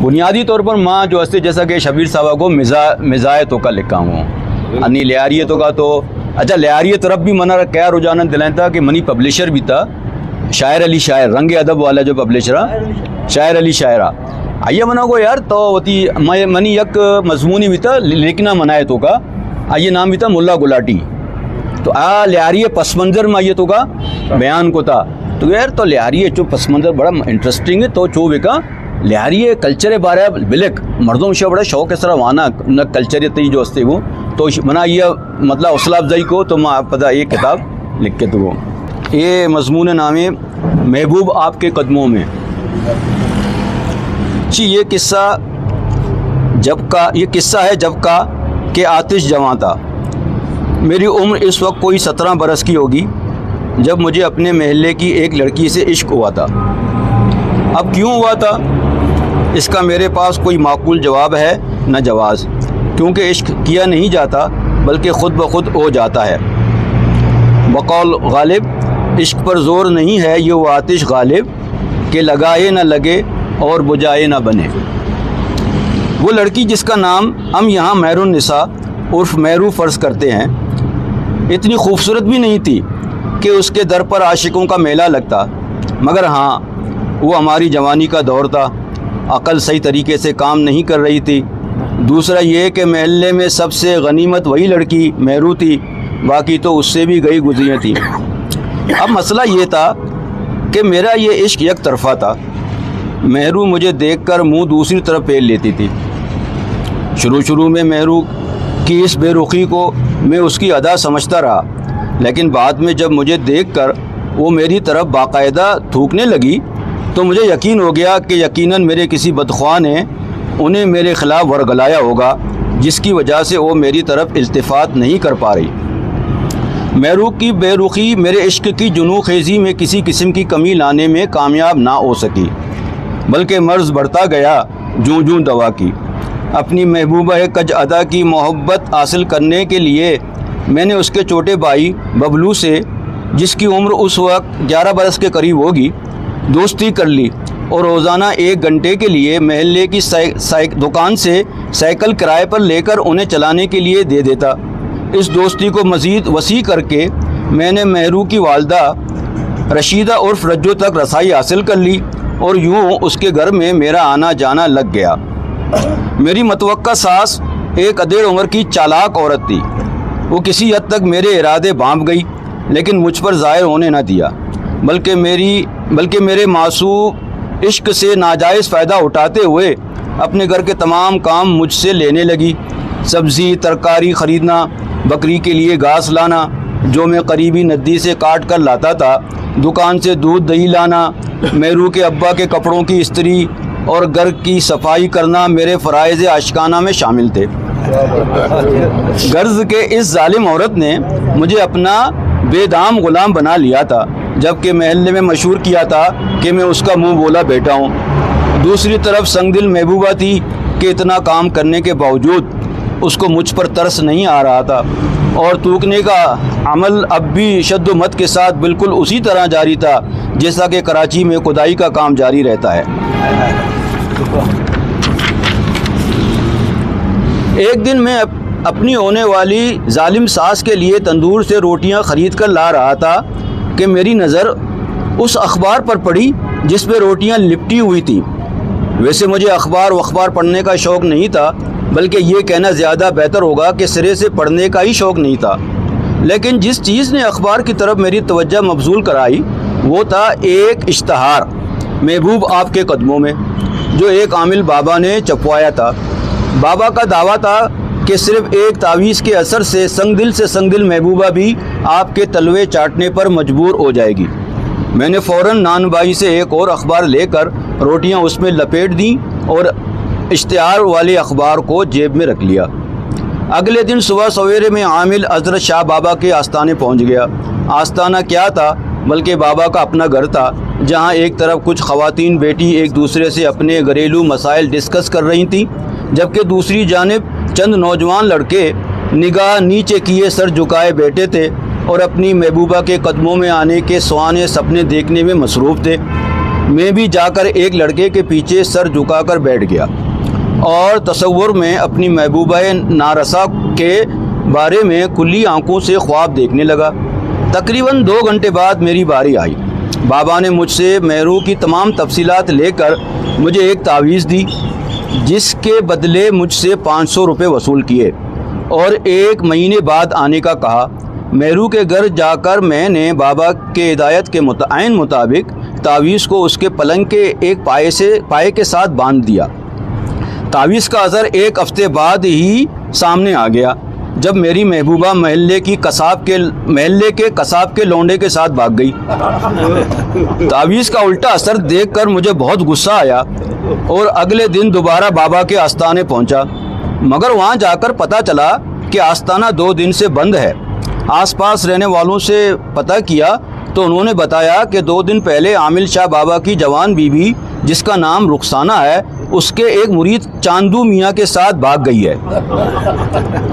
بنیادی طور پر ماں جو ہے جیسا کہ شبیر صاحب کو مزایتوں کا لکھا ہوں انی لیاریتوں کا تو اچھا لیاری طرف بھی منع کیا رجحان دلائیں تھا کہ منی پبلشر بھی تھا شاعر علی شاعر رنگ ادب والا جو پبلشر شاعر علی شاعرہ آئیے منا کو یار تو ہوتی منی یک مضمونی بھی تھا لکھنا منایتوں کا آئیے نام بھی تھا ملا گلاٹی تو لیاری پس منظر میں آئیے تو کا بیان کو تھا تو یار تو لیاری جو پس منظر بڑا انٹرسٹنگ ہے تو چو کا لیاری کلچر بارے بلک مردوں سے بڑا شوق ہے سر وانا نہ کلچر تی جو ہستے وہ تو منا یہ مطلب حوصلہ افزائی کو تو میں پتہ یہ کتاب لکھ کے تو وہ یہ مضمون نام ہے محبوب آپ کے قدموں میں جی یہ قصہ ہے جب کا کہ آتش جواں تھا میری عمر اس وقت کوئی 17 برس کی ہوگی جب مجھے اپنے محلے کی ایک لڑکی سے عشق ہوا تھا اب کیوں ہوا تھا اس کا میرے پاس کوئی معقول جواب ہے نہ جواز کیونکہ عشق کیا نہیں جاتا بلکہ خود بخود ہو جاتا ہے بقول غالب عشق پر زور نہیں ہے یہ وہ آتش غالب کہ لگائے نہ لگے اور بجھائے نہ بنے وہ لڑکی جس کا نام ہم یہاں مہر النساء عرف مہرو فرض کرتے ہیں اتنی خوبصورت بھی نہیں تھی کہ اس کے در پر عاشقوں کا میلہ لگتا مگر ہاں وہ ہماری جوانی کا دور تھا عقل صحیح طریقے سے کام نہیں کر رہی تھی دوسرا یہ کہ محلے میں سب سے غنیمت وہی لڑکی مہرو تھی باقی تو اس سے بھی گئی گزریاں تھیں اب مسئلہ یہ تھا کہ میرا یہ عشق یک طرفہ تھا مہرو مجھے دیکھ کر منہ دوسری طرف پھیر لیتی تھی شروع میں مہرو کی اس بے رخی کو میں اس کی ادا سمجھتا رہا لیکن بعد میں جب مجھے دیکھ کر وہ میری طرف باقاعدہ تھوکنے لگی تو مجھے یقین ہو گیا کہ یقیناً میرے کسی بدخواہ نے انہیں میرے خلاف ورگلایا ہوگا جس کی وجہ سے وہ میری طرف التفات نہیں کر پا رہی مہرو کی بے رخی میرے عشق کی جنوں خیزی میں کسی قسم کی کمی لانے میں کامیاب نہ ہو سکی بلکہ مرض بڑھتا گیا جوں دوا کی اپنی محبوبہ کج ادا کی محبت حاصل کرنے کے لیے میں نے اس کے چھوٹے بھائی ببلو سے جس کی عمر اس وقت 11 برس کے قریب ہوگی دوستی کر لی اور روزانہ 1 گھنٹے کے لیے محلے کی دکان سے سائیکل کرائے پر لے کر انہیں چلانے کے لیے دے دیتا اس دوستی کو مزید وسیع کر کے میں نے مہرو کی والدہ رشیدہ عرف رجو تک رسائی حاصل کر لی اور یوں اس کے گھر میں میرا آنا جانا لگ گیا میری متوقع ساس ایک ادھیڑ عمر کی چالاک عورت تھی وہ کسی حد تک میرے ارادے بانپ گئی لیکن مجھ پر ظاہر ہونے نہ دیا بلکہ میرے معصوم عشق سے ناجائز فائدہ اٹھاتے ہوئے اپنے گھر کے تمام کام مجھ سے لینے لگی سبزی ترکاری خریدنا بکری کے لیے گھاس لانا جو میں قریبی ندی سے کاٹ کر لاتا تھا دکان سے دودھ دہی لانا مہرو کے ابا کے کپڑوں کی استری اور گھر کی صفائی کرنا میرے فرائض عاشقانہ میں شامل تھے غرض کے اس ظالم عورت نے مجھے اپنا بے دام غلام بنا لیا تھا جبکہ محلے میں مشہور کیا تھا کہ میں اس کا منہ بولا بیٹا ہوں دوسری طرف سنگ دل محبوبہ تھی کہ اتنا کام کرنے کے باوجود اس کو مجھ پر ترس نہیں آ رہا تھا اور تھوکنے کا عمل اب بھی شد و مت کے ساتھ بالکل اسی طرح جاری تھا جیسا کہ کراچی میں کھدائی کا کام جاری رہتا ہے ایک دن میں اپنی ہونے والی ظالم ساس کے لیے تندور سے روٹیاں خرید کر لا رہا تھا کہ میری نظر اس اخبار پر پڑی جس پہ روٹیاں لپٹی ہوئی تھیں ویسے مجھے اخبار پڑھنے کا شوق نہیں تھا بلکہ یہ کہنا زیادہ بہتر ہوگا کہ سرے سے پڑھنے کا ہی شوق نہیں تھا لیکن جس چیز نے اخبار کی طرف میری توجہ مبذول کرائی وہ تھا ایک اشتہار محبوب آپ کے قدموں میں جو ایک عامل بابا نے چھپوایا تھا بابا کا دعویٰ تھا کہ صرف ایک تعویذ کے اثر سے سنگ دل محبوبہ بھی آپ کے تلوے چاٹنے پر مجبور ہو جائے گی میں نے فوراً نان بائی سے ایک اور اخبار لے کر روٹیاں اس میں لپیٹ دیں اور اشتہار والے اخبار کو جیب میں رکھ لیا اگلے دن صبح سویرے میں عامل حضرت شاہ بابا کے آستانے پہنچ گیا آستانہ کیا تھا بلکہ بابا کا اپنا گھر تھا جہاں ایک طرف کچھ خواتین بیٹی ایک دوسرے سے اپنے گھریلو مسائل ڈسکس کر رہی تھیں جبکہ دوسری جانب چند نوجوان لڑکے نگاہ نیچے کیے سر جھکائے بیٹھے تھے اور اپنی محبوبہ کے قدموں میں آنے کے سہانے سپنے دیکھنے میں مصروف تھے میں بھی جا کر ایک لڑکے کے پیچھے سر جھکا کر بیٹھ گیا اور تصور میں اپنی محبوبہ نارسا کے بارے میں کھلی آنکھوں سے خواب دیکھنے لگا۔ تقریباً 2 گھنٹے بعد میری باری آئی۔ بابا نے مجھ سے مہرو کی تمام تفصیلات لے کر مجھے ایک تعویذ دی، جس کے بدلے مجھ سے 500 روپے وصول کیے اور 1 مہینے بعد آنے کا کہا۔ مہرو کے گھر جا کر میں نے بابا کے ہدایت کے عین مطابق تعویذ کو اس کے پلنگ کے ایک پائے کے ساتھ باندھ دیا۔ تعویذ کا اثر 1 ہفتے بعد ہی سامنے آ گیا، جب میری محبوبہ محلے کے قصاب کے لونڈے کے ساتھ بھاگ گئی۔ تعویذ کا الٹا اثر دیکھ کر مجھے بہت غصہ آیا اور اگلے دن دوبارہ بابا کے آستانے پہنچا، مگر وہاں جا کر پتہ چلا کہ آستانہ 2 دن سے بند ہے۔ آس پاس رہنے والوں سے پتہ کیا تو انہوں نے بتایا کہ 2 دن پہلے عامل شاہ بابا کی جوان بیوی، جس کا نام رخسانہ ہے، اس کے ایک مرید چاندو میاں کے ساتھ بھاگ گئی ہے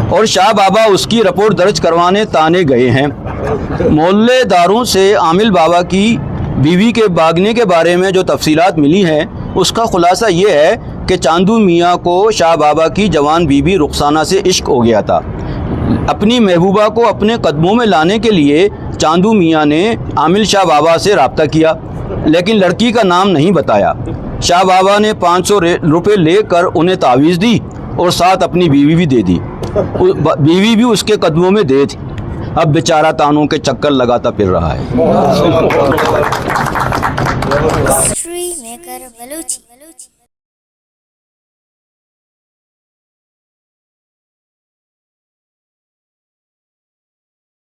اور شاہ بابا اس کی رپورٹ درج کروانے تانے گئے ہیں۔ محلے داروں سے عامل بابا کی بیوی کے بھاگنے کے بارے میں جو تفصیلات ملی ہیں، اس کا خلاصہ یہ ہے کہ چاندو میاں کو شاہ بابا کی جوان بیوی رخسانہ سے عشق ہو گیا تھا۔ اپنی محبوبہ کو اپنے قدموں میں لانے کے لیے چاندو میاں نے عامل شاہ بابا سے رابطہ کیا، لیکن لڑکی کا نام نہیں بتایا۔ شاہ بابا نے 500 روپے لے کر انہیں تعویذ دی اور ساتھ اپنی بیوی بھی دے دی۔ بیوی بھی اس کے قدموں میں دے تھی۔ اب بیچارہ تانوں کے چکر لگاتا پھر رہا ہے۔ History maker Balochi